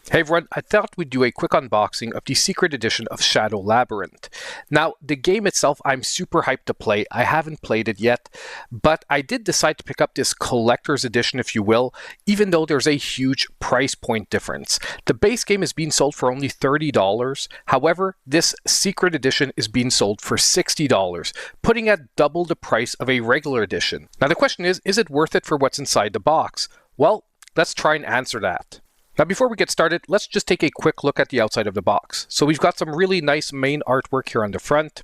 Hey everyone, I thought we'd do a quick unboxing of the secret edition of Shaddow Labyrinth. Now, the game itself, I'm super hyped to play. I haven't played it yet, but I did decide to pick up this collector's edition, if you will, even though there's a huge price point difference. The base game is being sold for only $30. However, this secret edition is being sold for $60, putting at double the price of a regular edition. Now, the question is it worth it for what's inside the box? Well, let's try and answer that. Now, before we get started, let's just take a quick look at the outside of the box. So we've got some really nice main artwork here on the front.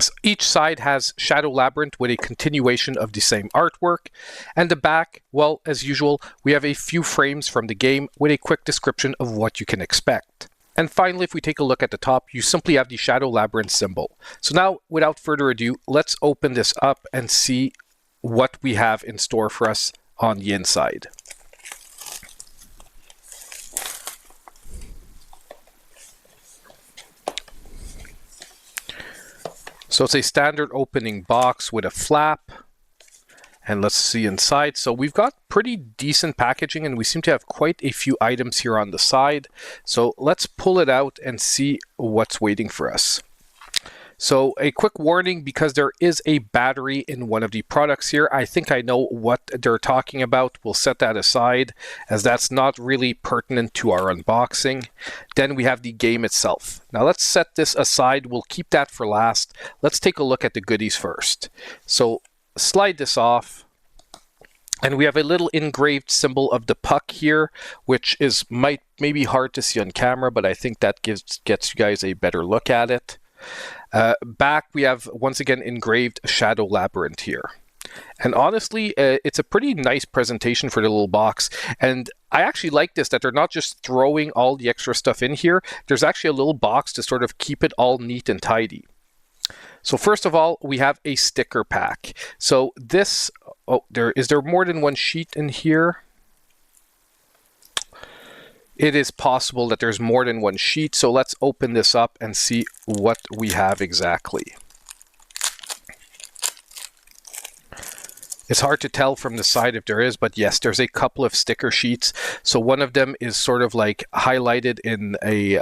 So each side has Shaddow Labyrinth with a continuation of the same artwork. And the back, well, as usual, we have a few frames from the game with a quick description of what you can expect. And finally, if we take a look at the top, you simply have the Shaddow Labyrinth symbol. So now, without further ado, let's open this up and see what we have in store for us on the inside. So it's a standard opening box with a flap, and let's see inside. So we've got pretty decent packaging, and we seem to have quite a few items here on the side. So let's pull it out and see what's waiting for us. So a quick warning, because there is a battery in one of the products here. I think I know what they're talking about. We'll set that aside, as that's not really pertinent to our unboxing. Then we have the game itself. Now let's set this aside. We'll keep that for last. Let's take a look at the goodies first. So slide this off. And we have a little engraved symbol of the puck here, which is maybe hard to see on camera, but I think that gets you guys a better look at it. Back, we have once again engraved Shaddow Labyrinth here. And honestly, it's a pretty nice presentation for the little box. And I actually like this, that they're not just throwing all the extra stuff in here. There's actually a little box to sort of keep it all neat and tidy. So first of all, we have a sticker pack. So this, is there more than one sheet in here? It is possible that there's more than one sheet, so let's open this up and see what we have exactly. It's hard to tell from the side if there is, but yes, there's a couple of sticker sheets. So one of them is sort of like highlighted in a,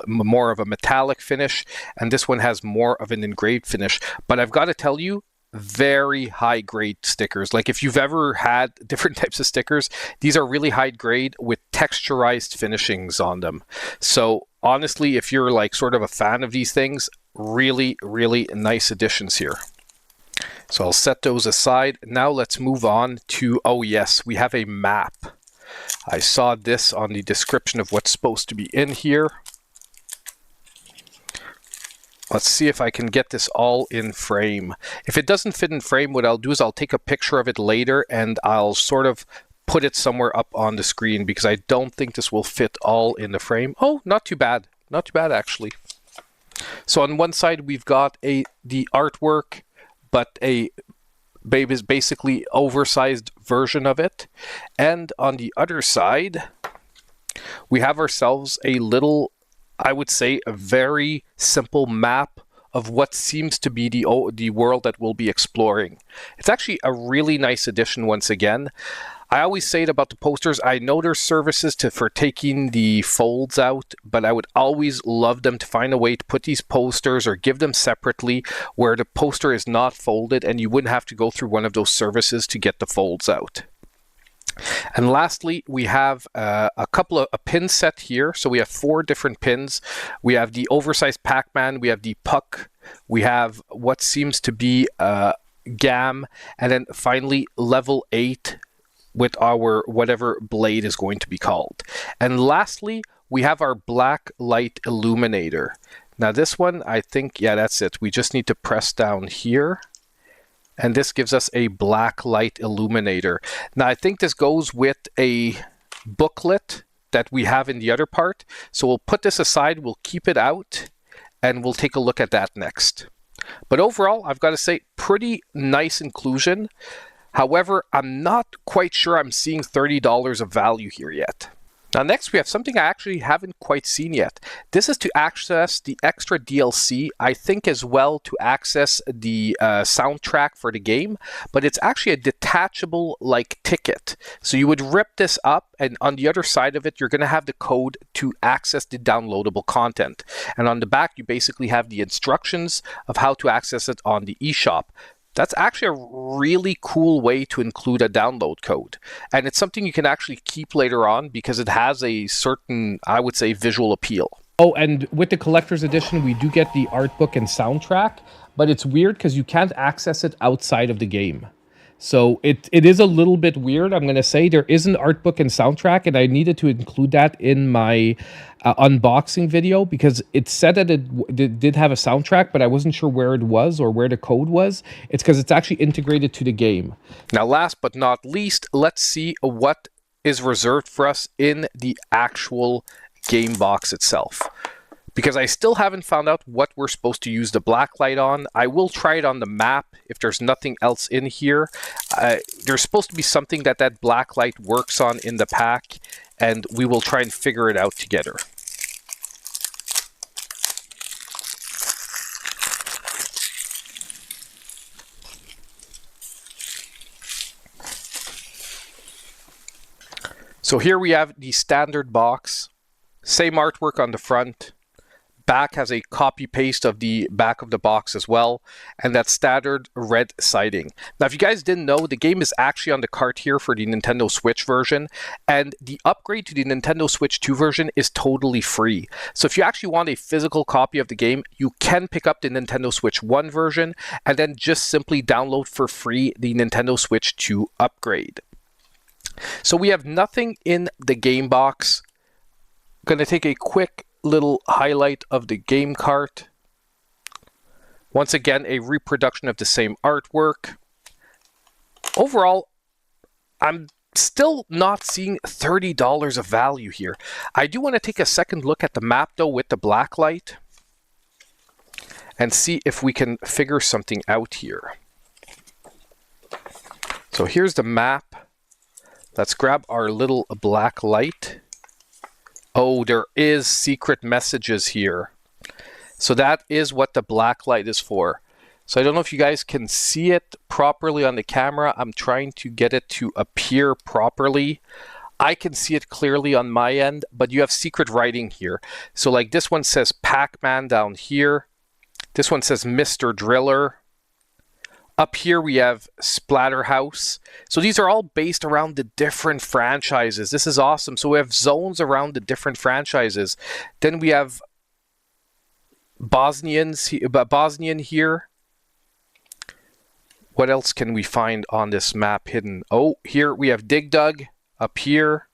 more of a metallic finish, and this one has more of an engraved finish. But I've got to tell you, very high grade stickers. Like if you've ever had different types of stickers, these are really high grade with texturized finishings on them. So honestly, if you're like sort of a fan of these things, really, really nice additions here. So I'll set those aside. Now let's move on to, oh yes, we have a map. I saw this on the description of what's supposed to be in here. Let's see if I can get this all in frame. If it doesn't fit in frame, what I'll do is I'll take a picture of it later and I'll sort of put it somewhere up on the screen, because I don't think this will fit all in the frame. Oh, not too bad. Not too bad, actually. So on one side, we've got the artwork, but a basically oversized version of it. And on the other side, we have ourselves a little, I would say, a very simple map of what seems to be the world that we'll be exploring. It's actually a really nice addition once again. I always say it about the posters. I know there's services for taking the folds out, but I would always love them to find a way to put these posters or give them separately where the poster is not folded and you wouldn't have to go through one of those services to get the folds out. And lastly, we have a pin set here. So we have 4 different pins. We have the oversized Pac-Man, we have the puck, we have what seems to be GAM, and then finally level 8 with our whatever blade is going to be called. And lastly, we have our black light illuminator. Now this one, I think, yeah, that's it. We just need to press down here. And this gives us a black light illuminator. Now, I think this goes with a booklet that we have in the other part. So we'll put this aside, we'll keep it out, and we'll take a look at that next. But overall, I've got to say, pretty nice inclusion. However, I'm not quite sure I'm seeing $30 of value here yet. Now next we have something I actually haven't quite seen yet. This is to access the extra DLC, I think as well to access the soundtrack for the game, but it's actually a detachable like ticket. So you would rip this up, and on the other side of it you're going to have the code to access the downloadable content. And on the back you basically have the instructions of how to access it on the eShop. That's actually a really cool way to include a download code. And it's something you can actually keep later on because it has a certain, I would say, visual appeal. Oh, and with the collector's edition, we do get the art book and soundtrack, but it's weird because you can't access it outside of the game. So it is a little bit weird. I'm going to say there is an art book and soundtrack, and I needed to include that in my unboxing video because it said that it did have a soundtrack, but I wasn't sure where it was or where the code was. It's because it's actually integrated to the game. Now, last but not least, let's see what is reserved for us in the actual game box itself. Because I still haven't found out what we're supposed to use the black light on. I will try it on the map if there's nothing else in here. There's supposed to be something that black light works on in the pack, and we will try and figure it out together. So here we have the standard box, same artwork on the front. Back has a copy paste of the back of the box as well, and that standard red siding. Now, if you guys didn't know, the game is actually on the cart here for the Nintendo Switch version, and the upgrade to the Nintendo Switch 2 version is totally free. So if you actually want a physical copy of the game, you can pick up the Nintendo Switch 1 version and then just simply download for free the Nintendo Switch 2 upgrade. So we have nothing in the game box. I'm going to take a quick little highlight of the game cart. Once again, a reproduction of the same artwork. Overall, I'm still not seeing $30 of value here. I do want to take a second look at the map though with the black light and see if we can figure something out here. So here's the map. Let's grab our little black light. Oh, there is secret messages here. So that is what the black light is for. So I don't know if you guys can see it properly on the camera. I'm trying to get it to appear properly. I can see it clearly on my end, but you have secret writing here. So like this one says Pac-Man down here. This one says Mr. Driller. Up here we have Splatterhouse. So these are all based around the different franchises. This is awesome. So we have zones around the different franchises. Then we have Bosnian here. What else can we find on this map hidden? Oh, here we have Dig Dug up here.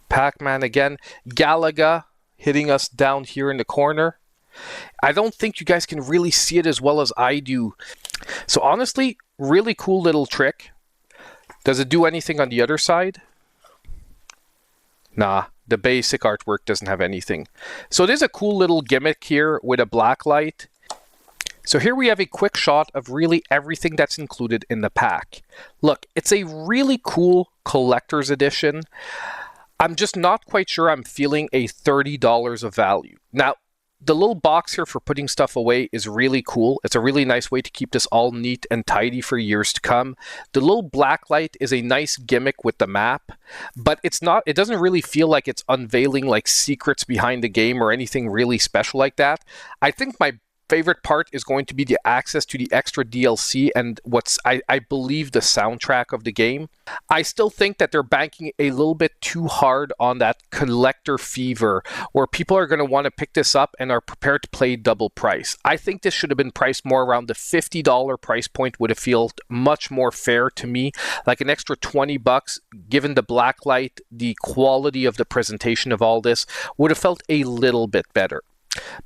Pac-Man again. Galaga hitting us down here in the corner. I don't think you guys can really see it as well as I do. So honestly, really cool little trick. Does it do anything on the other side? Nah, the basic artwork doesn't have anything. So it is a cool little gimmick here with a black light. So here we have a quick shot of really everything that's included in the pack. Look, it's a really cool collector's edition. I'm just not quite sure I'm feeling a $30 of value. Now, the little box here for putting stuff away is really cool. It's a really nice way to keep this all neat and tidy for years to come. The little black light is a nice gimmick with the map, but it doesn't really feel like it's unveiling like secrets behind the game or anything really special like that. I think my favorite part is going to be the access to the extra DLC and I believe the soundtrack of the game. I still think that they're banking a little bit too hard on that collector fever where people are going to want to pick this up and are prepared to pay double price. I think this should have been priced more around the $50 price point. Would have felt much more fair to me, like an extra 20 bucks given the black light, the quality of the presentation of all this would have felt a little bit better.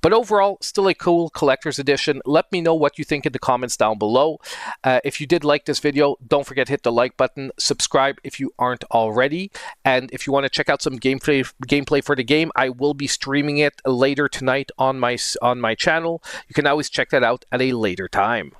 But overall, still a cool collector's edition. Let me know what you think in the comments down below. If you did like this video, don't forget to hit the like button. Subscribe if you aren't already. And if you want to check out some gameplay for the game, I will be streaming it later tonight on my channel. You can always check that out at a later time.